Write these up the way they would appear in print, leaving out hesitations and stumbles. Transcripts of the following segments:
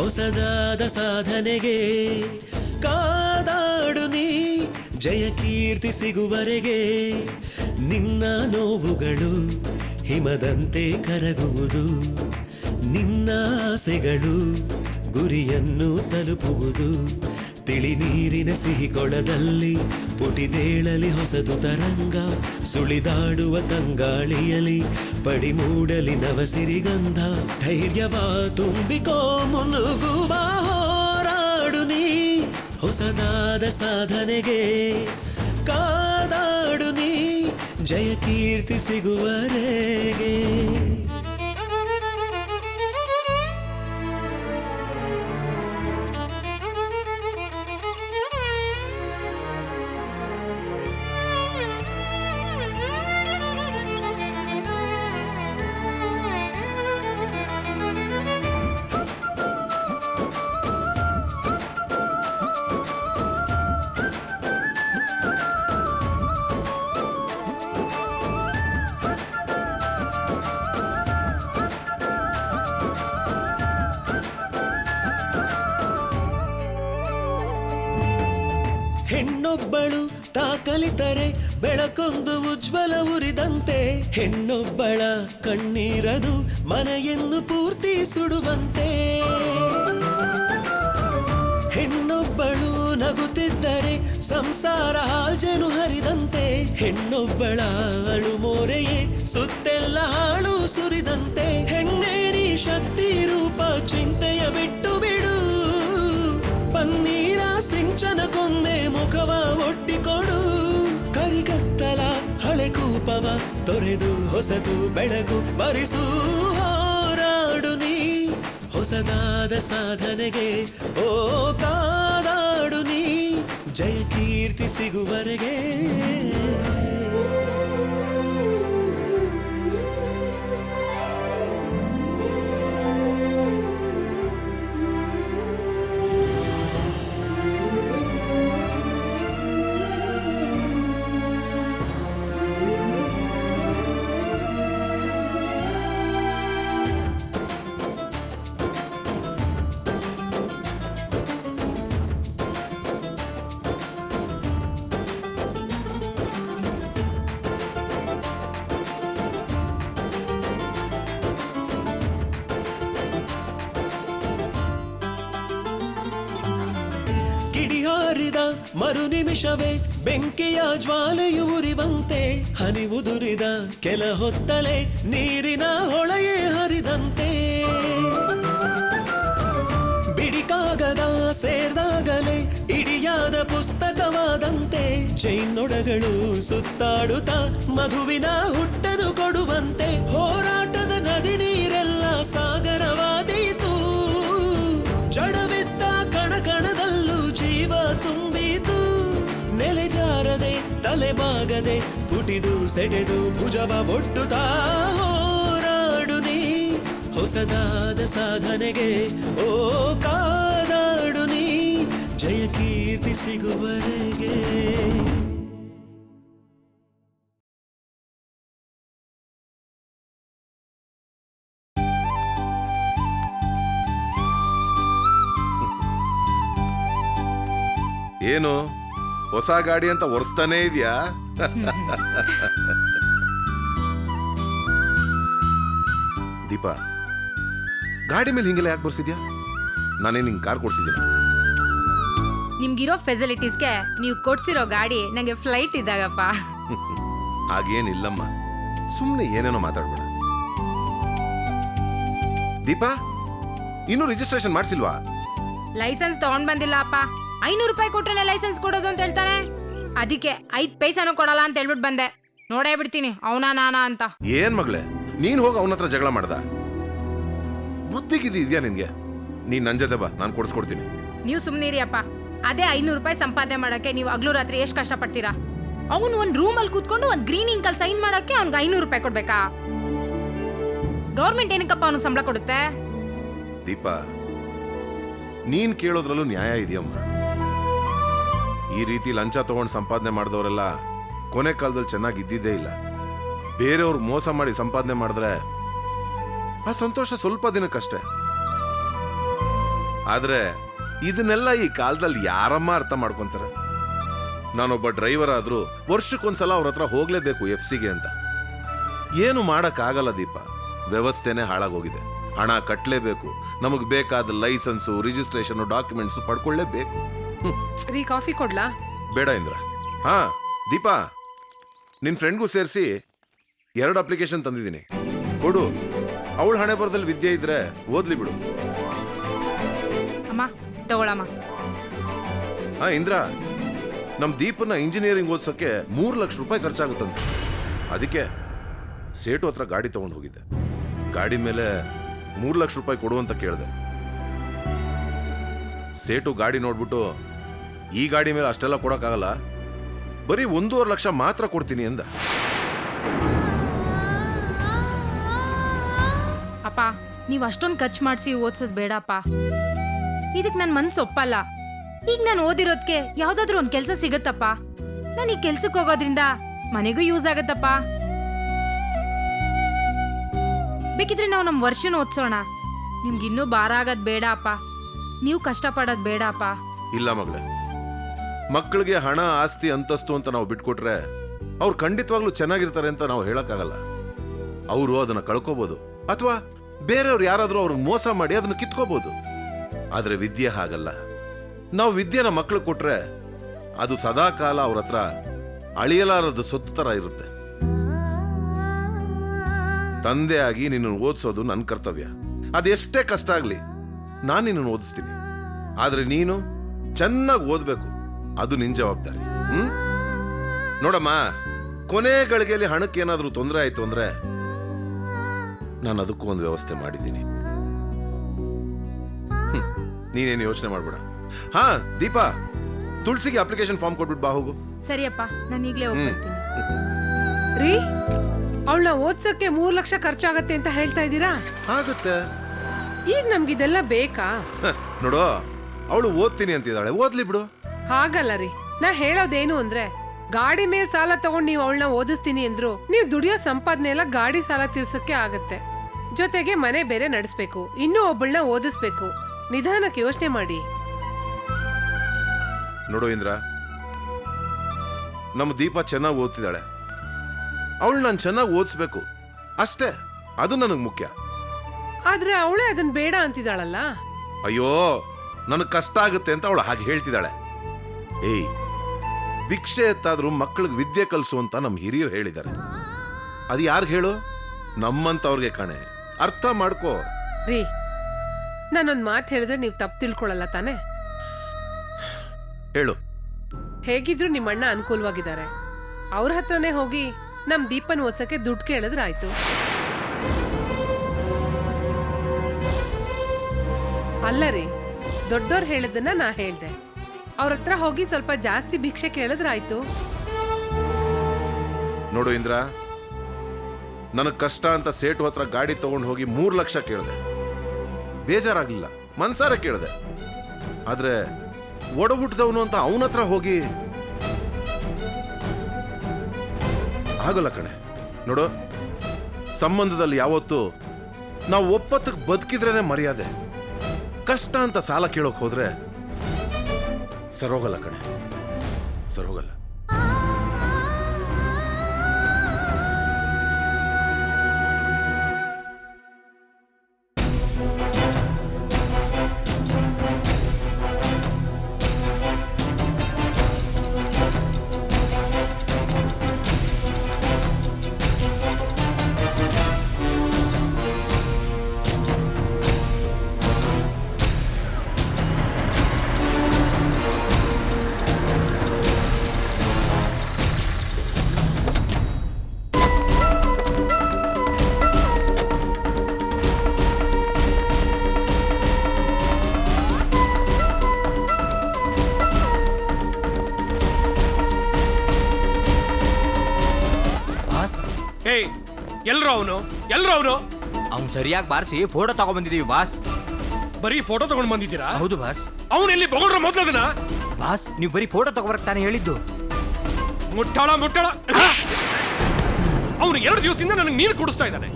ಹೊಸದಾದ ಸಾಧನೆಗೆ ಕಾದಾಡು ನೀ ಜಯ ಕೀರ್ತಿ ಸಿಗುವರೆಗೆ ನಿನ್ನ ನೋವುಗಳು ಹಿಮದಂತೆ ಕರಗುವುದು ನಿನ್ನ ಆಸೆಗಳು ಗುರಿಯನ್ನು ತಲುಪುವುದು ತಿಳಿ ನೀರಿನ ಸಿಹಿ ಕೊಳದಲ್ಲಿ ಪುಟಿದೇಳಲಿ ಹೊಸದು ತರಂಗ ಸುಳಿದಾಡುವ ತಂಗಾಳಿಯಲಿ ಪಡಿಮೂಡಲಿ ನವಸಿರಿಗಂಧ ಧೈರ್ಯವ ತುಂಬಿಕೋ ಮುನ್ನುಗ್ಗುವ ಹೋರಾಡು ನೀ ಹೊಸದಾದ ಸಾಧನೆಗೆ ಕಾದಾಡು ನೀ ಜಯ ಕೀರ್ತಿ ಸಿಗುವರೆಗೆ ಹೆಣ್ಣೊಬ್ಬಳು ತಾ ಕಲಿತರೆ ಬೆಳಕೊಂದು ಉಜ್ವಲ ಉರಿದಂತೆ ಹೆಣ್ಣೊಬ್ಬಳ ಕಣ್ಣೀರದು ಮನೆಯನ್ನು ಪೂರ್ತಿ ಸುಡುವಂತೆ ಹೆಣ್ಣೊಬ್ಬಳು ನಗುತ್ತಿದ್ದರೆ ಸಂಸಾರ ಹಾಲ್ಜನು ಹರಿದಂತೆ ಹೆಣ್ಣೊಬ್ಬಳ ಅಳು ಮೋರೆಯೇ ಸುತ್ತೆಲ್ಲ ಹಾಳು ಸುರಿದಂತೆ ಹೆಣ್ಣೇರಿ ಶಕ್ತಿ ರೂಪ ಚಿಂತೆಯ ಬಿಟ್ಟು ಬಿಡು ಪನ್ನೀರ ಸಿಂಚನಕ್ಕೊಮ್ಮೆ ಮುಖವ ಒಡ್ಡಿಕೊಡು ಕರಿಗತ್ತಲ ಹಳೆ ಕೂಪವ ತೊರೆದು ಹೊಸದು ಬೆಳಕು ಬರಿಸು ಹೋರಾಡು ನೀ ಹೊಸದಾದ ಸಾಧನೆಗೆ ಓ ಕಾದಾಡು ನೀ ಜಯ ಕೀರ್ತಿ ಸಿಗುವರೆಗೆ ಕಿಡಿಹಾರಿದ ಮರು ನಿಮಿಷವೇ ಬೆಂಕಿಯ ಜ್ವಾಲೆಯು ಉರಿವಂತೆ ಹನಿ ಉದುರಿದ ಕೆಲ ಹೊತ್ತಲೆ ನೀರಿನ ಹೊಳೆಯೇ ಹರಿದಂತೆ ಬಿಡಿಕಾಗದ ಸೇರ್ದಾಗಲೇ ಇಡಿಯಾದ ಪುಸ್ತಕವಾದಂತೆ ಚೈನ್ನೊಡಗಳು ಸುತ್ತಾಡುತ್ತಾ ಮಧುವಿನ ಹುಟ್ಟನು ಕೊಡುವಂತೆ ಹೋರಾಟದ ನದಿ ನೀರೆಲ್ಲ ಸಾಗರವಾದೀತು ಜಡವಿದ್ದ ಕಣಕಣದಲ್ಲೂ ಜೀವ ತುಂಬಿತು ನೆಲೆಜಾರದೆ ತಲೆಬಾಗದೆ ಪುಟಿದು ಸೆಡೆದು ಭುಜವ ಒಡ್ಡುತ್ತಾ ಹೋರಾಡು ನೀ ಹೊಸದಾದ ಸಾಧನೆಗೆ ಓ ಕಾದಾಡು ನೀ ಜಯ ಕೀರ್ತಿ ಸಿಗುವರೆಗೆ ಏನು ಹೊಸ ಗಾಡಿ ಅಂತ ಒರೆಸ್ತಾನೇ ಇದೆಯಾ? ದೀಪಾ, ಗಾಡಿ ಮೇಲೆ ಹಿಂಗೆಲ್ಲ ಯಾಕೆ ಬರ್ಸಿದ್ಯಾ? ನಾನೇ ನಿಂಗೆ ಕಾರ್ ಕೊಡ್ಸಿದ್ದೀನಿ. ನಿಮ್ಗಿರೋ ಫೆಸಿಲಿಟೀಸ್ಗೆ ನೀವು ಕೊಡ್ಸಿರೋ ಗಾಡಿ ನಂಗೆ ಫ್ಲೈಟ್ ಇದ್ದಾಗಪ್ಪ. ಹಾಗೇನಿಲ್ಲಮ್ಮ, ಸುಮ್ಮನೆ ಏನೇನೋ ಮಾತಾಡ್ಬೇಡ. ದೀಪಾ, ಇನ್ನೂ ರಿಜಿಸ್ಟ್ರೇಷನ್ ಮಾಡಿಸಿಲ್ವಾ? ಲೈಸೆನ್ಸ್ ತಗೊಂಡ್ ಬಂದಿಲ್ಲ ಅಪ್ಪ. 500 ರೂಪಾಯಿ ಕೊಟ್ರೆ ಲೈಸೆನ್ಸ್ ಕೊಡೋದು ಅಂತ ಹೇಳ್ತಾನೆ. ಅದಕ್ಕೆ 5 ಪೈಸಾನು ಕೊಡಲ್ಲ ಅಂತ ಹೇಳ್ಬಿಟ್ಟು ಬಂದೆ. ನೋಡೇ ಬಿಡ್ತೀನಿ ಅವನಾ ನಾನಾ ಅಂತ. ಏನ್ ಮಗಳೇ, ನೀನ್ ಹೋಗಿ ಅವನ ಹತ್ರ ಜಗಳ ಮಾಡ್ದ? ಬುದ್ಧಿಗಿದ್ದಿ ಇದೆಯಾ ನಿನ್ಗೆ? ನೀನ್ ನನ್ ಜೊತೆ ಬಾ, ನಾನು ಕೊಡಿಸ್ಕೊಡ್ತೀನಿ. ನೀವು ಸುಮ್ನಿರಿ ಅಪ್ಪ. ಅದೇ 500 ರೂಪಾಯಿ ಸಂಪಾದನೆ ಮಾಡಕ್ಕೆ ನೀವು ಹಗಲು ರಾತ್ರಿ ಎಷ್ಟು ಕಷ್ಟ ಪಡ್ತೀರಾ? ಅವನು ಒಂದ್ ರೂಮಲ್ಲಿ ಕೂತ್ಕೊಂಡು ಒಂದ್ ಗ್ರೀನ್ ಇಂಕಲ್ ಸೈನ್ ಮಾಡಕ್ಕೆ ಅವ್ನಿಗೆ 500 ರೂಪಾಯಿ ಕೊಡ್ಬೇಕಾ? ಗೌರ್ಮೆಂಟ್ ಏನಕ್ಕಪ್ಪ ಅವನಿಗೆ ಸಂಬಳ ಕೊಡುತ್ತೆ? ದೀಪಾ, ನೀನ್ ಕೇಳೋದ್ರಲ್ಲೂ ನ್ಯಾಯ ಇದೆಯಮ್ಮ. ಈ ರೀತಿ ಲಂಚ ತಗೊಂಡು ಸಂಪಾದನೆ ಮಾಡಿದವರೆಲ್ಲ ಕೊನೆ ಕಾಲದಲ್ಲಿ ಚೆನ್ನಾಗಿ ಇದ್ದಿದ್ದೇ ಇಲ್ಲ. ಬೇರೆಯವ್ರು ಮೋಸ ಮಾಡಿ ಸಂಪಾದನೆ ಮಾಡಿದ್ರೆ ಆ ಸಂತೋಷ ಸ್ವಲ್ಪ ದಿನಕ್ಕಷ್ಟೇ. ಆದ್ರೆ ಇದನ್ನೆಲ್ಲ ಈ ಕಾಲದಲ್ಲಿ ಯಾರಮ್ಮ ಅರ್ಥ ಮಾಡ್ಕೊಂತಾರೆ? ನಾನೊಬ್ಬ ಡ್ರೈವರ್ ಆದ್ರೂ ವರ್ಷಕ್ಕೊಂದ್ಸಲ ಅವ್ರ ಹತ್ರ ಹೋಗ್ಲೇಬೇಕು FC ಗೆ ಅಂತ. ಏನು ಮಾಡಕ್ಕಾಗಲ್ಲ ದೀಪ, ವ್ಯವಸ್ಥೆನೇ ಹಾಳಾಗೋಗಿದೆ. ಹಣ ಕಟ್ಟಲೇಬೇಕು, ನಮಗ್ ಬೇಕಾದ ಲೈಸೆನ್ಸು, ರಿಜಿಸ್ಟ್ರೇಷನ್, ಡಾಕ್ಯುಮೆಂಟ್ಸ್ ಪಡ್ಕೊಳ್ಳೇಬೇಕು. ರೀ ಕಾಫಿ ಕೊಡ್ಲಾ? ಬೇಡ ಇಂದ್ರ. ಹಾ ದೀಪಾ, ನಿನ್ ಫ್ರೆಂಡ್ಗೂ ಸೇರಿಸಿ 2 ಅಪ್ಲಿಕೇಶನ್ ತಂದಿದ್ದೀನಿ, ಕೊಡು. ಅವಳ ಹಣೆ ಬರದಲ್ಲಿ ವಿದ್ಯೆ ಇದ್ರೆ ಓದ್ಲಿ ಬಿಡು. ಅಮ್ಮ ತಗೊಳಮ್ಮ. ಹಾ ಇಂದ್ರ, ನಮ್ ದೀಪನ ಇಂಜಿನಿಯರಿಂಗ್ ಓದ್ಸಕ್ಕೆ 3 ಲಕ್ಷ ರೂಪಾಯಿ ಖರ್ಚಾಗುತ್ತಂತೆ. ಅದಕ್ಕೆ ಸೇಟು ಹತ್ರ ಗಾಡಿ ತಗೊಂಡು ಹೋಗಿದ್ದೆ. ಗಾಡಿ ಮೇಲೆ 3 ಲಕ್ಷ ರೂಪಾಯಿ ಕೊಡು ಅಂತ ಕೇಳಿದೆ. ಸೇಟು ಗಾಡಿ ನೋಡ್ಬಿಟ್ಟು, ಈ ಗಾಡಿ ಮೇಲೆ ಅಷ್ಟೆಲ್ಲ ಕೊಡಕ್ಕಾಗಲ್ಲ, ಬರೀ 1.5 ಲಕ್ಷ ಮಾತ್ರ ಕೊಡ್ತೀನಿ ಅಂದ. ಅಪ್ಪ, ನೀವು ಅಷ್ಟೊಂದು ಖರ್ಚು ಮಾಡಿಸಿ ಓದ್ಸೋದು ಬೇಡಪ್ಪ. ಇದಕ್ಕೆ ನನ್ನ ಮನ್ಸು ಒಪ್ಪಲ್ಲ. ಈಗ ನಾನು ಓದಿರೋದಕ್ಕೆ ಯಾವ್ದಾದ್ರು ಒಂದು ಕೆಲಸ ಸಿಗುತ್ತಪ್ಪ. ನಾನು ಈ ಕೆಲ್ಸಕ್ಕೆ ಹೋಗೋದ್ರಿಂದ ಮನೆಗೂ ಯೂಸ್ ಆಗತ್ತಪ್ಪ. ಬೇಕಿದ್ರೆ ನಾವು ನಮ್ಮ ವರ್ಷನ ಓದ್ಸೋಣ. ನಿಮ್ಗೆ ಇನ್ನೂ ಭಾರ ಆಗೋದು ಬೇಡ ಅಪ್ಪ, ನೀವು ಕಷ್ಟಪಡೋದು ಬೇಡ ಅಪ್ಪ. ಇಲ್ಲ ಮಗಳೇ, ಮಕ್ಕಳಿಗೆ ಹಣ, ಆಸ್ತಿ, ಅಂತಸ್ತು ಅಂತ ನಾವು ಬಿಟ್ಕೊಟ್ರೆ ಅವ್ರು ಖಂಡಿತವಾಗ್ಲೂ ಚೆನ್ನಾಗಿರ್ತಾರೆ ಅಂತ ನಾವು ಹೇಳಕ್ಕಾಗಲ್ಲ. ಅವರು ಅದನ್ನ ಕಳ್ಕೋಬಹುದು, ಅಥವಾ ಬೇರೆಯವ್ರು ಯಾರಾದ್ರೂ ಅವ್ರಿಗೆ ಮೋಸ ಮಾಡಿ ಅದನ್ನ ಕಿತ್ಕೋಬಹುದು. ಆದ್ರೆ ವಿದ್ಯೆ ಹಾಗಲ್ಲ. ನಾವು ವಿದ್ಯೆನ ಮಕ್ಕಳಿಗೆ ಕೊಟ್ರೆ ಅದು ಸದಾ ಕಾಲ ಅವ್ರ ಹತ್ರ ಅಳಿಯಲಾರದ ಸೊತ್ತು ತರ ಇರುತ್ತೆ. ತಂದೆಯಾಗಿ ನಿನ್ನನ್ನು ಓದಿಸೋದು ನನ್ನ ಕರ್ತವ್ಯ. ಅದೆಷ್ಟೇ ಕಷ್ಟ ಆಗ್ಲಿ ನಾನು ನಿನ್ನನ್ನು ಓದಿಸ್ತೀನಿ. ಆದ್ರೆ ನೀನು ಚೆನ್ನಾಗಿ ಓದ್ಬೇಕು, ಅದು ನಿನ್ ಜವಾಬ್ದಾರಿ. ನೋಡಮ್ಮ, ಕೊನೆ ಗಳಿಗೆಯಲ್ಲಿ ಹಣಕ್ಕೆ ಏನಾದ್ರೂ ತೊಂದರೆ ಆಯ್ತು ಅಂದ್ರೆ ನಾನು ಅದಕ್ಕೂ ಒಂದು ವ್ಯವಸ್ಥೆ ಮಾಡಿದ್ದೀನಿ. ನೀನೇನು ಯೋಚನೆ ಮಾಡ್ಬೇಡ. ಹಾ ದೀಪಾ, ತುಳಸಿಗೆ ಅಪ್ಲಿಕೇಶನ್ ಫಾರ್ಮ್ ಕೊಟ್ಬಿಟ್ಟು ಬಾ ಹೋಗು. ಸರಿಯಪ್ಪ, ನಾನು ಈಗಲೇ ಹೋಗ್ಬಿಡ್ತೀನಿ. ರೀ, ಅವಳನ್ನ ಓದ್ಸಕ್ಕೆ 3 ಲಕ್ಷ ಖರ್ಚಾಗತ್ತೆ ಅಂತ ಹೇಳ್ತಾ ಇದ್ದೀರಾ? ಆಗುತ್ತೆ. ಈಗ ನಮ್ಗಿದೆಲ್ಲ ಬೇಕಾ? ನೋಡು, ಅವಳು ಓದ್ತೀನಿ ಅಂತಿದ್ದಾಳೆ, ಓದ್ಲಿ ಬಿಡು. ಹಾಗಲ್ಲ ರೀ, ನಾ ಹೇಳೋದೇನು ಅಂದ್ರೆ, ಗಾಡಿ ಮೇಲೆ ಸಾಲ ತಗೊಂಡ್ ನೀವು ಅವಳನ್ನ ಓದಿಸ್ತೀನಿ ಅಂದ್ರು ನೀವು ದುಡಿಯೋ ಸಂಪಾದನೆ ಎಲ್ಲ ಗಾಡಿ ಸಾಲ ತೀರ್ಸಕ್ಕೆ ಆಗತ್ತೆ. ಜೊತೆಗೆ ಮನೆ ಬೇರೆ ನಡೆಸ್ಬೇಕು, ಇನ್ನೂ ಒಬ್ಬಳನ್ನ ಓದಿಸ್ಬೇಕು. ನಿಧಾನಕ್ಕೆ ಯೋಚನೆ ಮಾಡಿ. ನೋಡು ಇಂದ್ರ, ನಮ್ಮ ದೀಪ ಚೆನ್ನಾಗಿ ಓದ್ತಿದ್ದಾಳೆ. ಅವಳು ನಾನು ಚೆನ್ನಾಗಿ ಓದಿಸ್ಬೇಕು ಅಷ್ಟೇ, ಅದು ನನಗೆ ಮುಖ್ಯ. ಆದ್ರೆ ಅವಳೇ ಅದನ್ನ ಬೇಡ ಅಂತಿದ್ದಾಳಲ್ಲ. ಅಯ್ಯೋ, ನನಗೆ ಕಷ್ಟ ಆಗುತ್ತೆ ಅಂತ ಅವಳು ಹಾಗೆ ಹೇಳ್ತಿದ್ದಾಳೆ. ಏಯ್, ಭಿಕ್ಷೆ ಎತ್ತಾದ್ರೂ ಮಕ್ಕಳಿಗೆ ವಿದ್ಯೆ ಕಲಿಸು ಅಂತ ನಮ್ಮ ಹಿರಿಯರು ಹೇಳಿದ್ದಾರೆ. ಅದು ಯಾರು ಹೇಳು? ನಮ್ಮಂತವ್ರಿಗೆ ಕಣೆ, ಅರ್ಥ ಮಾಡ್ಕೋ. ರೀ, ನಾನೊಂದ್ ಮಾತು ಹೇಳಿದ್ರೆ ನೀವು ತಪ್ಪು ತಿಳ್ಕೊಳಲ್ಲ ತಾನೆ? ಹೇಳು. ಹೇಗಿದ್ರು ನಿಮ್ಮ ಅಣ್ಣ ಅನುಕೂಲವಾಗಿದ್ದಾರೆ, ಅವ್ರ ಹತ್ರನೇ ಹೋಗಿ ನಮ್ ದೀಪನ್ ಓದ್ಸಕ್ಕೆ ದುಡ್ಡು ಕೇಳಿದ್ರೆ ಆಯ್ತು. ಅಲ್ಲ ರೀ, ದೊಡ್ಡೋರ್ ಹೇಳಿದ್ದನ್ನ ನಾ ಹೇಳ್ದೆ. ಅವ್ರ ಹತ್ರ ಹೋಗಿ ಸ್ವಲ್ಪ ಜಾಸ್ತಿ ಭಿಕ್ಷೆ ಕೇಳಿದ್ರೆ ಆಯ್ತು. ನೋಡು ಇಂದ್ರ, ನನಗ್ ಕಷ್ಟ ಅಂತ ಸೇಟು ಹತ್ರ ಗಾಡಿ ತಗೊಂಡು ಹೋಗಿ 3 ಲಕ್ಷ ಕೇಳಿದೆ. ಬೇಜಾರಾಗ್ಲಿಲ್ಲ, ಮನ್ಸಾರ ಕೇಳಿದೆ. ಆದ್ರೆ ಒಡಹುಟ್ಟಿದವನು ಅಂತ ಅವನ ಹತ್ರ ಹೋಗಿ ಆಗಲ್ಲ ಕಣೆ. ನೋಡು, ಸಂಬಂಧದಲ್ಲಿ ಯಾವತ್ತು ನಾವು ಒಪ್ಪತ್ತಕ್ಕೆ ಬದುಕಿದ್ರೇನೆ ಮರ್ಯಾದೆ. ಕಷ್ಟ ಅಂತ ಸಾಲ ಕೇಳೋಕ್ ಹೋದ್ರೆ ಸರೋಗಲ್ಲ ಕಣೆ, ಸರೋಗಲ್ಲ. ಎಲ್ರು ಅವನು ಅವ್ನು ಸರಿಯಾಗಿ ಬಾರಿಸಿ ಫೋಟೋ ತಗೊಂಡ್ಬಂದಿದೀವಿ ಬಾಸ್. ಬರೀ ಫೋಟೋ ತಗೊಂಡ್ ಬಂದಿದ್ದೀರಾ? ಹೌದು ಬಾಸ್. ಅವನು ಎಲ್ಲಿ ಬೊಗಳ್ರ ಮೊದ್ಲದನ? ಬಾಸ್, ನೀವು ಬರೀ ಫೋಟೋ ತಗೋಬರಕ್ ತಾನೇ ಹೇಳಿದ್ದು. ಮುಟ್ಟಾಳ ಅವನು 2 ದಿವಸದಿಂದ ನನಗೆ ನೀರು ಕುಡಿಸ್ತಾ ಇದ್ದಾನೆ.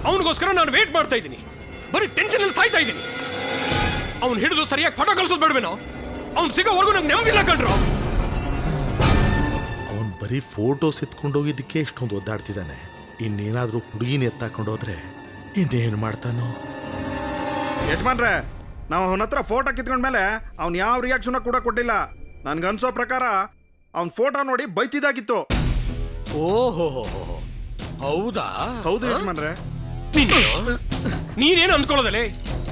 ಅವನಿಗೋಸ್ಕರ ನಾನು ವೇಟ್ ಮಾಡ್ತಾ ಇದ್ದೀನಿ. ಬರೀ ಟೆನ್ಷನ್ ಅಲ್ಲಿ ಸಾಯ್ತಾ ಇದ್ದೀನಿ. ಅವ್ನು ಹಿಡಿದು ಸರಿಯಾಗಿ ಫೋಟೋ ಕಳ್ಸೋದು ಬೇಡವೇನೋ? ಅವ್ನು ಸಿಗೋವರೆಗೂ ನಂಗೆ ನೆಮ್ಮದಿಲ್ಲ ಕಂಡ್ರು. ಅವನು ಬರೀ ಫೋಟೋಸ್ ಎತ್ಕೊಂಡೋಗಿದ್ದಕ್ಕೆ ಇಷ್ಟೊಂದು ಒದ್ದಾಡ್ತಿದ್ದಾನೆ. ಇನ್ನೇನಾದ್ರೂ ಹುಡುಗಿನ ಎತ್ತಾಕೊಂಡೋದ್ರೆ ಇನ್ನೇನು ಮಾಡ್ತಾನೋ? ಯಜಮಾನ್ರೆ, ನಾವು ಅವನ ಹತ್ರ ಫೋಟೋ ಕಿತ್ಕೊಂಡ್ಮೇಲೆ ಅವ್ನು ಯಾವ ರಿಯಾಕ್ಷನ್ ಕೂಡ ಕೊಟ್ಟಿಲ್ಲ. ನನ್ಗನ್ಸೋ ಪ್ರಕಾರ ಅವ್ನ ಫೋಟೋ ನೋಡಿ ಬೈತಿದ್ದಾಗಿತ್ತು. ಓಹೋ, ಹೌದಾ? ಹೌದು ಯಜಮಾನ್ರೆ. ನೀನೇನು ಅಂದ್ಕೊಳ್ಳೋದಲ್ಲೇ?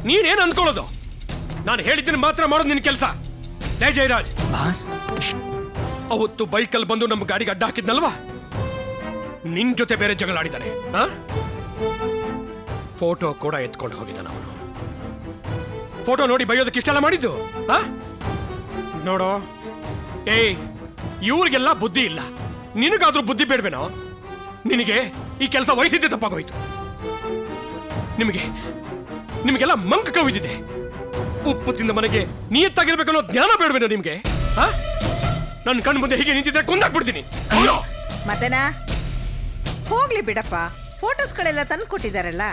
ನೀನೇನು ಅಂದ್ಕೊಳ್ಳೋದು? ನಾನು ಹೇಳಿದ್ದೀನಿ ಮಾತ್ರ ಮಾಡೋದು ನಿನ್ನ ಕೆಲಸ. ಜಯರಾಜ್, ಅವತ್ತು ಬೈಕಲ್ಲಿ ಬಂದು ನಮ್ಮ ಗಾಡಿಗೆ ಅಡ್ಡ ಹಾಕಿದ್ನಲ್ವಾ, ನಿನ್ ಜೊತೆ ಬೇರೆ ಜಗಳ ಆಡಿದ್ದಾನೆ. ಫೋಟೋ ಕೂಡ ಎತ್ಕೊಂಡು ಹೋಗಿದ್ದಾನ ಅವನು. ಫೋಟೋ ನೋಡಿ ಬೈಯೋದಕ್ಕೆ ಇಷ್ಟೆಲ್ಲ ಮಾಡಿದ್ದು? ನೋಡೋ, ಇವ್ರಿಗೆಲ್ಲ ಬುದ್ಧಿ ಇಲ್ಲ, ನಿನಗಾದ್ರೂ ಬುದ್ಧಿ ಬೇಡವೇನೋ? ನಿನಗೆ ಈ ಕೆಲಸ ವಹಿಸಿದ್ದೆ ತಪ್ಪಾಗೋಯ್ತು. ನಿಮಗೆಲ್ಲ ಮಂಕ್ ಕವಿದಿದೆ. ಉಪ್ಪು ತಿಂದ ಮನೆಗೆ ನಿಯತ್ತಾಗಿರ್ಬೇಕನ್ನೋ ಜ್ಞಾನ ಬೇಡವೇನೋ ನಿಮ್ಗೆ? ನನ್ನ ಕಣ್ಣು ಮುಂದೆ ಹೀಗೆ ನಿಂತಿದ್ರೆ ಕೊಂದಾಕ್ಬಿಡ್ತೀನಿ. ಮದನ, ಹೋಗ್ಲಿ ಬಿಡಪ್ಪ, ಫೋಟೋಸ್ಗಳೆಲ್ಲ ತಂದು ಕೊಟ್ಟಿದ್ದಾರಲ್ಲ.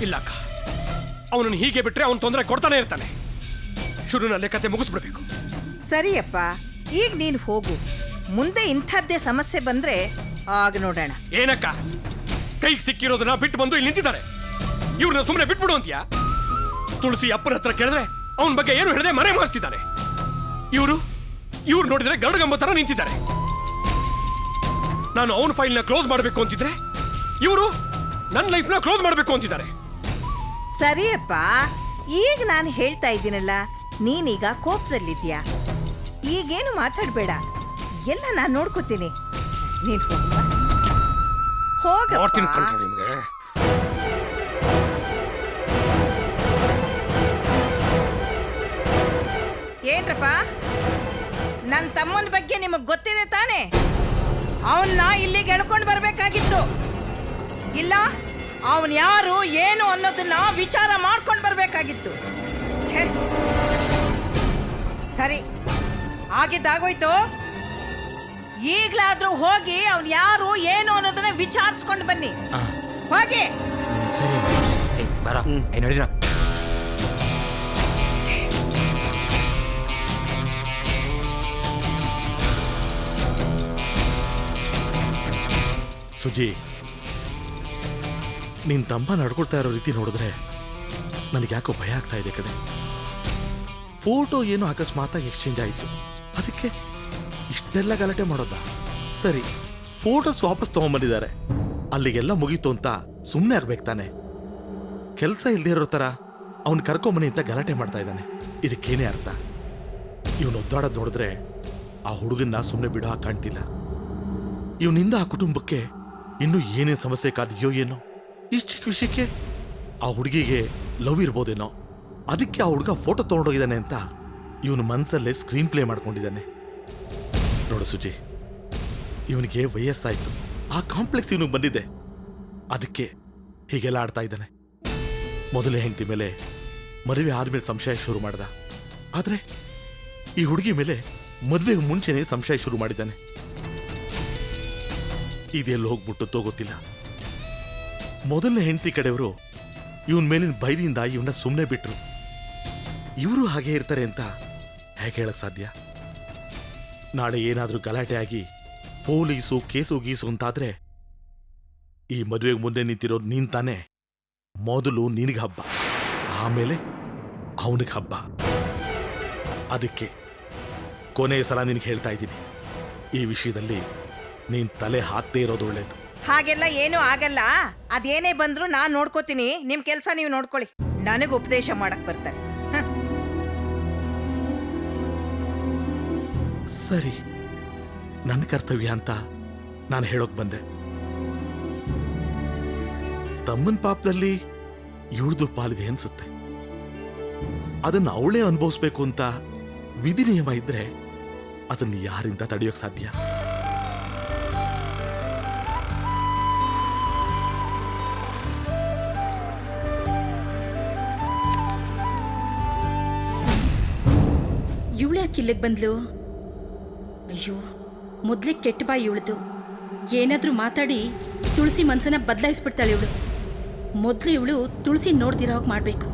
ಇಲ್ಲಕ್ಕ, ಅವನನ್ನು ಹೀಗೆ ಬಿಟ್ರೆ ಅವನು ತೊಂದರೆ ಕೊಡ್ತಾನೆ ಇರ್ತಾನೆ. ಶುರುನಲ್ಲೇ ಕತೆ ಮುಗಿಸ್ಬಿಡ್ಬೇಕು. ಸರಿಯಪ್ಪ, ಈಗ ನೀನು ಹೋಗು. ಮುಂದೆ ಇಂಥದ್ದೇ ಸಮಸ್ಯೆ ಬಂದ್ರೆ ಆಗ ನೋಡೋಣ. ಏನಕ್ಕ, ಕೈಗೆ ಸಿಕ್ಕಿರೋದನ್ನ ಬಿಟ್ಟು ಬಂದು ಇಲ್ಲಿ ನಿಂತಿದ್ದಾರೆ. ಇವ್ರನ್ನ ಸುಮ್ಮನೆ ಬಿಟ್ಬಿಡು ಅಂತೀಯಾ? ತುಳಸಿ ಅಪ್ಪನ ಹತ್ರ ಕೇಳಿದ್ರೆ ಅವನ ಬಗ್ಗೆ ಏನು ಹೇಳದೆ ಮನೆ ಮಾಡಿಸ್ತಿದ್ದಾನೆ. ಇವ್ರು ನೋಡಿದ್ರೆ ಗರುಡಗಂಬ ತರ ನಿಂತಿದ್ದಾರೆ. ನಾನು ಅವನ ಫೈಲ್ನ ಕ್ಲೋಸ್ ಮಾಡಬೇಕು ಅಂತಿದ್ರೆ ಇವರು ನನ್ನ ಲೈಫ್ನ ಕ್ಲೋಸ್ ಮಾಡಬೇಕು ಅಂತಿದ್ದಾರೆ. ಸರಿಯಪ್ಪ, ಈಗ ನಾನು ಹೇಳ್ತಾ ಇದ್ದೀನಲ್ಲ, ನೀನೀಗ ಕೋಪದಲ್ಲಿದ್ಯಾ. ಈಗೇನು ಮಾತಾಡ್ಬೇಡ, ಎಲ್ಲ ನಾನು ನೋಡ್ಕೋತೀನಿ. ನೀನ್ ಮಾಡ್ತೀನಿ ಹೋಗಪ್ಪ. ಕಂಡ್ರು ನಿಮ್ಗೆ. ಏನ್ರಪ್ಪ, ನನ್ನ ತಮ್ಮನ ಬಗ್ಗೆ ನಿಮಗ್ ಗೊತ್ತಿದೆ ತಾನೇ? ಅವನ್ನ ಇಲ್ಲಿಗೆ ಎಳ್ಕೊಂಡು ಬರ್ಬೇಕಾಗಿತ್ತು. ಇಲ್ಲ, ಅವನ್ ಯಾರು ಏನು ಅನ್ನೋದನ್ನ ವಿಚಾರ ಮಾಡ್ಕೊಂಡು ಬರ್ಬೇಕಾಗಿತ್ತು. ಛೇ, ಸರಿ, ಆಗಿದ್ದಾಗೋಯ್ತು. ಈಗ್ಲಾದ್ರೂ ಹೋಗಿ ಅವನ್ ಯಾರು ಏನು ಅನ್ನೋದನ್ನ ವಿಚಾರಿಸ್ಕೊಂಡು ಬನ್ನಿ. ಹೋಗಿ. ಸರಿ ಬರ ನೋಡಿರ. ಸುಜಿ, ನಿನ್ ತಮ್ಮ ನಡ್ಕೊಳ್ತಾ ಇರೋ ರೀತಿ ನೋಡಿದ್ರೆ ನನಗೆ ಯಾಕೋ ಭಯ ಆಗ್ತಾ ಇದೆ ಕಡೆ. ಫೋಟೋ ಏನು ಅಕಸ್ಮಾತಾಗಿ ಎಕ್ಸ್ಚೇಂಜ್ ಆಯಿತು, ಅದಕ್ಕೆ ಇಷ್ಟೆಲ್ಲ ಗಲಾಟೆ ಮಾಡೋದಾ? ಸರಿ, ಫೋಟೋಸ್ ವಾಪಸ್ ತಗೊಂಡ್ಬಂದಿದ್ದಾರೆ, ಅಲ್ಲಿಗೆಲ್ಲ ಮುಗೀತು ಅಂತ ಸುಮ್ಮನೆ ಆಗ್ಬೇಕು ತಾನೆ. ಕೆಲಸ ಇಲ್ಲದೆ ಇರೋ ಥರ ಅವ್ನು ಕರ್ಕೊಂಬನಿ ಅಂತ ಗಲಾಟೆ ಮಾಡ್ತಾ ಇದ್ದಾನೆ. ಇದಕ್ಕೇನೇ ಅರ್ಥ? ಇವನು ಒದ್ದಾಡೋದು ನೋಡಿದ್ರೆ ಆ ಹುಡುಗನ್ನ ಸುಮ್ಮನೆ ಬಿಡೋ ಹಾಗೆ ಕಾಣ್ತಿಲ್ಲ. ಇವನಿಂದ ಆ ಕುಟುಂಬಕ್ಕೆ ಇನ್ನೂ ಏನೇನು ಸಮಸ್ಯೆ ಕಾದಿದೆಯೋ ಏನೋ. ಇಷ್ಟ ಚಿಕ್ಕ ವಿಷಯಕ್ಕೆ ಆ ಹುಡುಗಿಗೆ ಲವ್ ಇರ್ಬೋದೇನೋ, ಅದಕ್ಕೆ ಆ ಹುಡುಗ ಫೋಟೋ ತೊಗೊಂಡೋಗಿದ್ದಾನೆ ಅಂತ ಇವನು ಮನಸ್ಸಲ್ಲೇ ಸ್ಕ್ರೀನ್ ಪ್ಲೇ ಮಾಡ್ಕೊಂಡಿದ್ದಾನೆ. ನೋಡು ಸುಜಿ, ಇವನಿಗೆ ವಯಸ್ಸಾಯ್ತು, ಆ ಕಾಂಪ್ಲೆಕ್ಸ್ ಇವನಿಗೆ ಬಂದಿದೆ, ಅದಕ್ಕೆ ಹೀಗೆಲ್ಲ ಆಡ್ತಾ ಇದ್ದಾನೆ. ಮೊದಲೇ ಹೆಂಡತಿ ಮೇಲೆ ಮದುವೆ ಆದ್ಮೇಲೆ ಸಂಶಯ ಶುರು ಮಾಡ್ದ, ಆದ್ರೆ ಈ ಹುಡುಗಿ ಮೇಲೆ ಮದುವೆಗೆ ಮುಂಚೆನೇ ಸಂಶಯ ಶುರು ಮಾಡಿದ್ದಾನೆ. ಇದೆಲ್ಲ ಹೋಗ್ಬಿಟ್ಟು ಗೊತ್ತಿಲ್ಲ. ಮೊದಲನೇ ಹೆಂಡತಿ ಕಡೆಯವರು ಇವನ್ ಮೇಲಿನ ಭಯದಿಂದ ಇವನ್ನ ಸುಮ್ಮನೆ ಬಿಟ್ರು. ಇವರು ಹಾಗೆ ಇರ್ತಾರೆ ಅಂತ ಹೇಗೆ ಹೇಳಕ್ ಸಾಧ್ಯ? ನಾಳೆ ಏನಾದ್ರೂ ಗಲಾಟೆ ಆಗಿ ಪೊಲೀಸು ಕೇಸು ಗೀಸು ಅಂತಾದ್ರೆ ಈ ಮದುವೆಗೆ ಮುಂದೆ ನಿಂತಿರೋದು ನೀನ್ ತಾನೇ. ಮೊದಲು ನಿನಗೆ ಹಬ್ಬ, ಆಮೇಲೆ ಅವನಿಗೆ ಹಬ್ಬ. ಅದಕ್ಕೆ ಕೊನೆಯ ಸಲ ನಿನಗೆ ಹೇಳ್ತಾ ಇದ್ದೀನಿ, ಈ ವಿಷಯದಲ್ಲಿ ನೀನ್ ತಲೆ ಹಾಕ್ದೇ ಇರೋದು ಒಳ್ಳೇದು. ಹಾಗೆಲ್ಲ ಏನೂ ಆಗಲ್ಲ. ಅದೇನೇ ಬಂದ್ರು ನಾನ್ ನೋಡ್ಕೋತೀನಿ. ನಿಮ್ ಕೆಲ್ಸ ನೀವು ನೋಡ್ಕೊಳ್ಳಿ. ನನಗೆ ಉಪದೇಶ ಮಾಡಕ್ ಬರ್ತಾರೆ. ಸರಿ, ನನ್ನ ಕರ್ತವ್ಯ ಅಂತ ನಾನು ಹೇಳೋಕ್ ಬಂದೆ. ತಮ್ಮನ್ ಪಾಪದಲ್ಲಿ ಇವಳ್ದು ಪಾಲಿದೆ ಅನ್ಸುತ್ತೆ. ಅದನ್ನ ಅವಳೇ ಅನುಭವಿಸ್ಬೇಕು ಅಂತ ವಿಧಿ ನಿಯಮ ಇದ್ರೆ ಅದನ್ನ ಯಾರಿಂದ ತಡೆಯೋಕ್ ಸಾಧ್ಯ? ಇವಳು ಯಾಕೆ ಇಲ್ಲಿಗೆ ಬಂದ್ಲು? ಅಯ್ಯೋ, ಮೊದಲೇ ಕೆಟ್ಟ ಬಾಯಿ ಇವಳದು. ಏನಾದರೂ ಮಾತಾಡಿ ತುಳಸಿ ಮನ್ಸನ್ನ ಬದಲಾಯಿಸ್ಬಿಡ್ತಾಳೆ ಇವಳು. ಮೊದಲು ಇವಳು ತುಳಸಿ ನೋಡ್ದಿರೋ ಹಾಗೆ ಮಾಡಬೇಕು.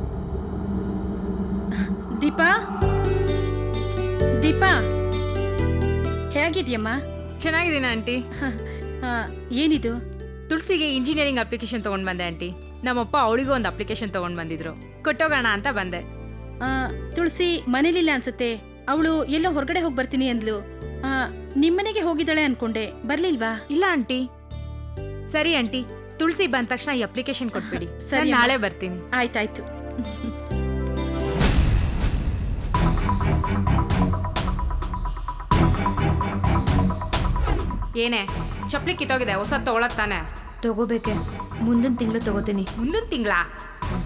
ದೀಪಾ ದೀಪಾ ಹೇಗಿದ್ಯಮ್ಮ? ಚೆನ್ನಾಗಿದ್ದೀನಿ ಆಂಟಿ. ಏನಿದು? ತುಳಸಿಗೆ ಇಂಜಿನಿಯರಿಂಗ್ ಅಪ್ಲಿಕೇಶನ್ ತಗೊಂಡ್ ಬಂದೆ ಆಂಟಿ. ನಮ್ಮಪ್ಪ ಅವಳಿಗೂ ಒಂದು ಅಪ್ಲಿಕೇಶನ್ ತಗೊಂಡ್ ಬಂದಿದ್ರು, ಕೊಟ್ಟೋಗೋಣ ಅಂತ ಬಂದೆ. ತುಳಸಿ ಮನೇಲಿಲ್ಲ ಅನ್ಸುತ್ತೆ. ಅವಳು ಎಲ್ಲೋ ಹೊರಗಡೆ ಹೋಗಿ ಬರ್ತೀನಿ ಅಂದ್ಲು. ನಿಮ್ಮನೆಗೆ ಹೋಗಿದ್ದಾಳೆ ಅನ್ಕೊಂಡೆ, ಬರ್ಲಿಲ್ವಾ? ಇಲ್ಲ ಆಂಟಿ. ಸರಿ ಆಂಟಿ, ತುಳಸಿ ಬಂದ ತಕ್ಷಣ ಈ ಅಪ್ಲಿಕೇಶನ್ ಕೊಟ್ಬಿಡಿ. ಸರಿ, ನಾಳೆ ಬರ್ತೀನಿ. ಆಯ್ತಾಯ್ತು. ಏನೇ ಚಪ್ಲಿ ಕಿತ್ತೋಗಿದೆ, ಹೊಸ ತಗೊಳಕ್ ತಾನೆ? ತಗೋಬೇಕೆ, ಮುಂದಿನ ತಿಂಗಳು ತಗೋತೀನಿ. ಮುಂದಿನ ತಿಂಗಳ?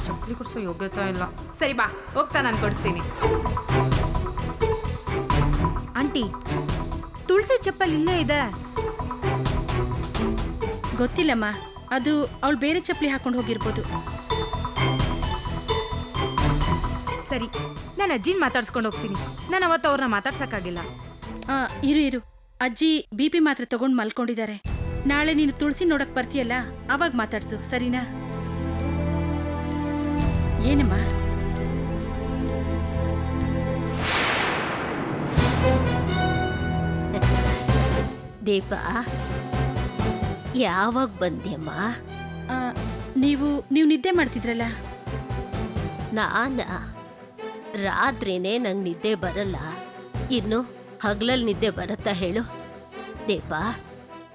ಚಪ್ಲಿ ಕೊಡ್ಸೋ ಯೋಗ್ಯತೆ ಇಲ್ಲ. ಸರಿ ಬಾ, ಹೋಗ್ತಾ ನಾನು ಕೊಡಿಸ್ತೀನಿ. ಆಂಟಿ, ತುಳಸಿ ಚಪ್ಪಲ್ ಇಲ್ಲೇ ಇದೆ. ಗೊತ್ತಿಲ್ಲಮ್ಮ, ಅದು ಅವಳು ಬೇರೆ ಚಪ್ಪಲಿ ಹಾಕೊಂಡು ಹೋಗಿರ್ಬೋದು. ಸರಿ, ನಾನು ಅಜ್ಜಿನ ಮಾತಾಡ್ಸ್ಕೊಂಡು ಹೋಗ್ತೀನಿ. ನಾನು ಅವತ್ತು ಅವ್ರನ್ನ ಮಾತಾಡ್ಸಕ್ಕಾಗಿಲ್ಲ. ಇರು ಇರು, ಅಜ್ಜಿ BP ಮಾತ್ರೆ ತಗೊಂಡು ಮಲ್ಕೊಂಡಿದ್ದಾರೆ. ನಾಳೆ ನೀನು ತುಳಸಿ ನೋಡಕ್ ಬರ್ತೀಯಲ್ಲ, ಅವಾಗ ಮಾತಾಡ್ಸು, ಸರಿನಾ? ಏನಮ್ಮ? ದೀಪ, ಯಾವಾಗ ಬಂದ್ಯಮ್ಮ? ನೀವು ನಿದ್ದೆ ಮಾಡ್ತಿದ್ರಲ್ಲ. ರಾತ್ರಿನೇ ನಂಗೆ ನಿದ್ದೆ ಬರಲ್ಲ, ಇನ್ನು ಹಗಲಲ್ಲಿ ನಿದ್ದೆ ಬರುತ್ತಾ ಹೇಳು? ದೀಪ,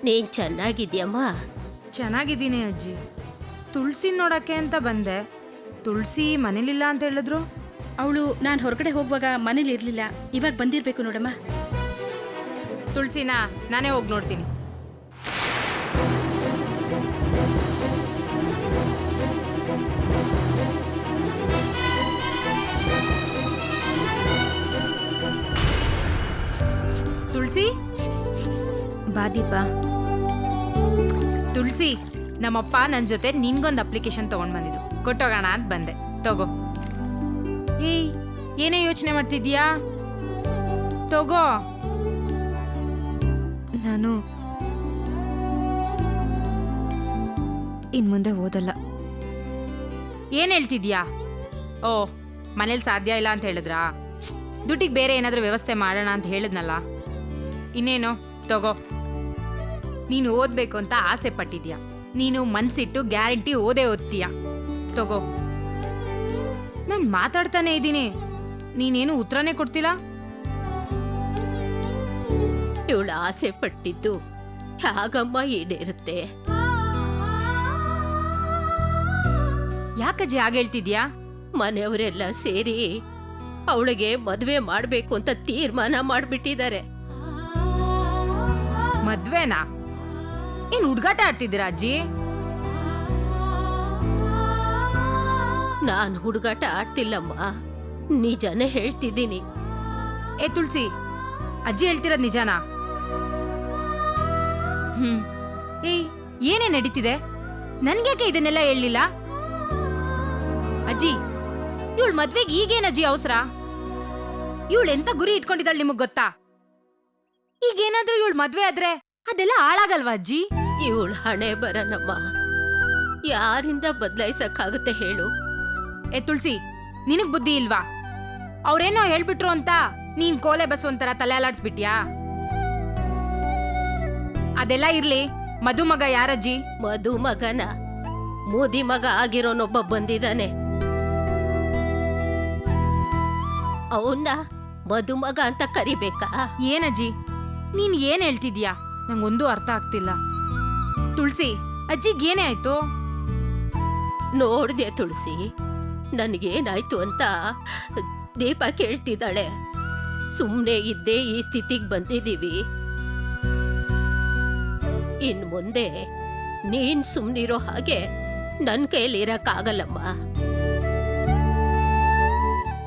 ನೀನ್ ಚೆನ್ನಾಗಿದ್ಯಮ್ಮ? ಚೆನ್ನಾಗಿದ್ದೀನಿ ಅಜ್ಜಿ. ತುಳಸಿ ನೋಡಕ್ಕೆ ಅಂತ ಬಂದೆ. ತುಳಸಿ ಮನೇಲಿಲ್ಲ ಅಂತ ಹೇಳಿದ್ರು. ಅವಳು ನಾನು ಹೊರಗಡೆ ಹೋಗುವಾಗ ಮನೇಲಿ ಇರ್ಲಿಲ್ಲ, ಇವಾಗ ಬಂದಿರ್ಬೇಕು ನೋಡಮ್ಮ. ತುಳಸಿನ ನಾನೇ ಹೋಗಿ ನೋಡ್ತೀನಿ. ತುಳಸಿ, ಬಾ ದೀಪ. ತುಳಸಿ, ನಮ್ಮಪ್ಪ ನನ್ನ ಜೊತೆ ನಿನ್ಗೊಂದು ಅಪ್ಲಿಕೇಶನ್ ತಗೊಂಡ್ ಬಂದಿದ್ರು, ಕೊಟ್ಟೋಗೋಣ ಅಂತ ಬಂದೆ. ತಗೋ. ಏಯ್, ಏನೇ ಯೋಚನೆ ಮಾಡ್ತಿದ್ಯಾ? ತಗೋ. ನಾನು ಇನ್ ಮುಂದೆ ಓದಲ್ಲ. ಏನ್ ಹೇಳ್ತಿದ್ಯಾ? ಓ, ಮನೇಲಿ ಸಾಧ್ಯ ಇಲ್ಲ ಅಂತ ಹೇಳಿದ್ರಾ? ದುಡ್ಡಿಗೆ ಬೇರೆ ಏನಾದ್ರೂ ವ್ಯವಸ್ಥೆ ಮಾಡೋಣ ಅಂತ ಹೇಳಿದ್ನಲ್ಲ. ಇನ್ನೇನು, ತಗೋ. ನೀನು ಓದ್ಬೇಕು ಅಂತ ಆಸೆ ಪಟ್ಟಿದ್ಯಾ, ನೀನು ಮನ್ಸಿಟ್ಟು ಗ್ಯಾರಂಟಿ ಓದ್ತೀಯ. ತಗೋ. ನಾನು ಮಾತಾಡ್ತಾನೆ ಇದ್ದೀನಿ, ನೀನೇನು ಉತ್ತರನೇ ಕೊಡ್ತಿಲ್ಲ. ಇವಳು ಆಸೆ ಪಟ್ಟಿದ್ದು ಹೇಗಮ್ಮ ಈಡೇರುತ್ತೆ? ಯಾಕಜ್ಜಿ ಹಾಗೆ ಹೇಳ್ತಿದ್ಯಾ? ಮನೆಯವರೆಲ್ಲ ಸೇರಿ ಅವಳಿಗೆ ಮದುವೆ ಮಾಡ್ಬೇಕು ಅಂತ ತೀರ್ಮಾನ ಮಾಡ್ಬಿಟ್ಟಿದ್ದಾರೆ. ಮದ್ವೆನಾ? ಏನ್ ಹುಡುಗಾಟ ಆಡ್ತಿದ್ದೀರಾ ಅಜ್ಜಿ? ನಾನು ಹುಡುಗಾಟ ಆಡ್ತಿಲ್ಲಮ್ಮ, ನಿಜನೇ ಹೇಳ್ತಿದ್ದೀನಿ. ಏ ತುಳಸಿ, ಅಜ್ಜಿ ಹೇಳ್ತಿರೋದ್ ನಿಜಾನಾ? ಏಯ್, ಏನೇ ನಡೀತಿದೆ? ನನ್ಗ್ಯಾಕೆ ಇದನ್ನೆಲ್ಲ ಹೇಳಲಿಲ್ಲ? ಅಜ್ಜಿ, ಇವಳು ಮದ್ವೆಗೆ ಈಗೇನ್ ಅಜ್ಜಿ ಅವಸರ? ಇವಳು ಎಂತ ಗುರಿ ಇಟ್ಕೊಂಡಿದ್ದಾಳೆ ನಿಮಗ್ ಗೊತ್ತಾ? ಈಗೇನಾದ್ರೂ ಇವಳು ಮದ್ವೆ ಆದ್ರೆ ಅದೆಲ್ಲ ಹಾಳಾಗಲ್ವಾ ಅಜ್ಜಿ? ಇವಳು ಹಣೆ ಬರನಮ್ಮ, ಯಾರಿಂದ ಬದಲಾಯಿಸಕ್ಕಾಗುತ್ತೆ ಹೇಳು? ಏ ತುಳಸಿ, ನಿನಗ್ ಬುದ್ಧಿ ಇಲ್ವಾ? ಅವ್ರೇನೋ ಹೇಳ್ಬಿಟ್ರು ಅಂತ ನೀನ್ ಕೋಲೆ ಬಸವಂತರ ತಲೆ ಅಲಾಡ್ಸ್ಬಿಟ್ಯಾ? ಅದೆಲ್ಲ ಇರ್ಲಿ, ಮದುಮಗ ಯಾರಜ್ಜಿ? ಮದುಮಗನ ಮೋದಿ ಮಗ ಆಗಿರೋನೊಬ್ಬ ಬಂದಿದ್ದಾನೆ, ಅವನ್ನ ಮದುಮಗ ಅಂತ ಕರಿಬೇಕಾ? ಏನಜ್ಜಿ ನೀನ್ ಏನ್ ಹೇಳ್ತಿದ್ಯಾ? ನಂಗೊಂದು ಅರ್ಥ ಆಗ್ತಿಲ್ಲ. ತುಳಸಿ, ಅಜ್ಜಿಗೇನೇ ಆಯ್ತು? ನೋಡ್ದೆ ತುಳಸಿ, ನನಗೇನಾಯ್ತು ಅಂತ ದೀಪ ಕೇಳ್ತಿದ್ದಾಳೆ. ಸುಮ್ಮನೆ ಇದ್ದೇ ಈ ಸ್ಥಿತಿಗೆ ಬಂದಿದ್ದೀವಿ. ಇನ್ ಮುಂದೆ ನೀನ್ ಸುಮ್ಮನಿರೋ ಹಾಗೆ ನನ್ನ ಕೈಲಿರಕ್ಕಾಗಲ್ಲಮ್ಮ.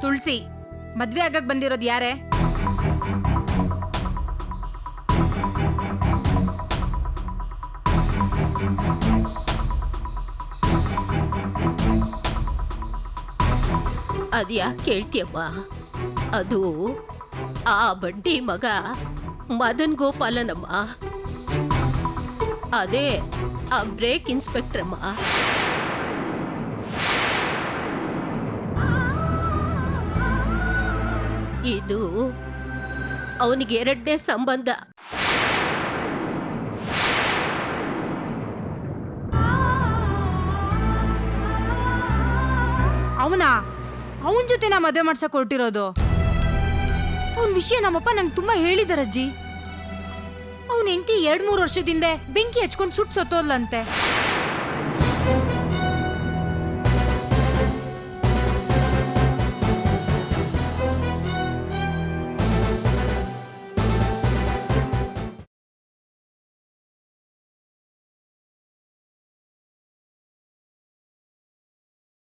ತುಳಸಿ, ಮದ್ವೆ ಆಗಕ್ ಬಂದಿರೋದು ಯಾರೇ? ಅದ್ಯಾಕೆ ಕೇಳ್ತೀಯಮ್ಮ? ಅದು ಆ ಬಡ್ಡಿ ಮಗ ಮದನ್ ಗೋಪಾಲನಮ್ಮ, ಅದೇ ಆ ಬ್ರೇಕ್ ಇನ್ಸ್ಪೆಕ್ಟ್ರಮ್ಮ. ಅವನಿಗೆ 2ನೇ ಸಂಬಂಧ. ಅವನ ಜೊತೆ ನಾ ಮದುವೆ ಮಾಡ್ಸಕ್ ಹೊರಟಿರೋದು. ಅವನ ವಿಷಯ ನಮ್ಮಪ್ಪ ನಂಗೆ ತುಂಬಾ ಹೇಳಿದಾರಜ್ಜಿ. ಅವನ ಹೆಂಡತಿ 2-3 ವರ್ಷದಿಂದ ಬೆಂಕಿ ಹಚ್ಕೊಂಡು ಸುಟ್ಟು ಸತ್ತೋದ್ಲಂತೆ.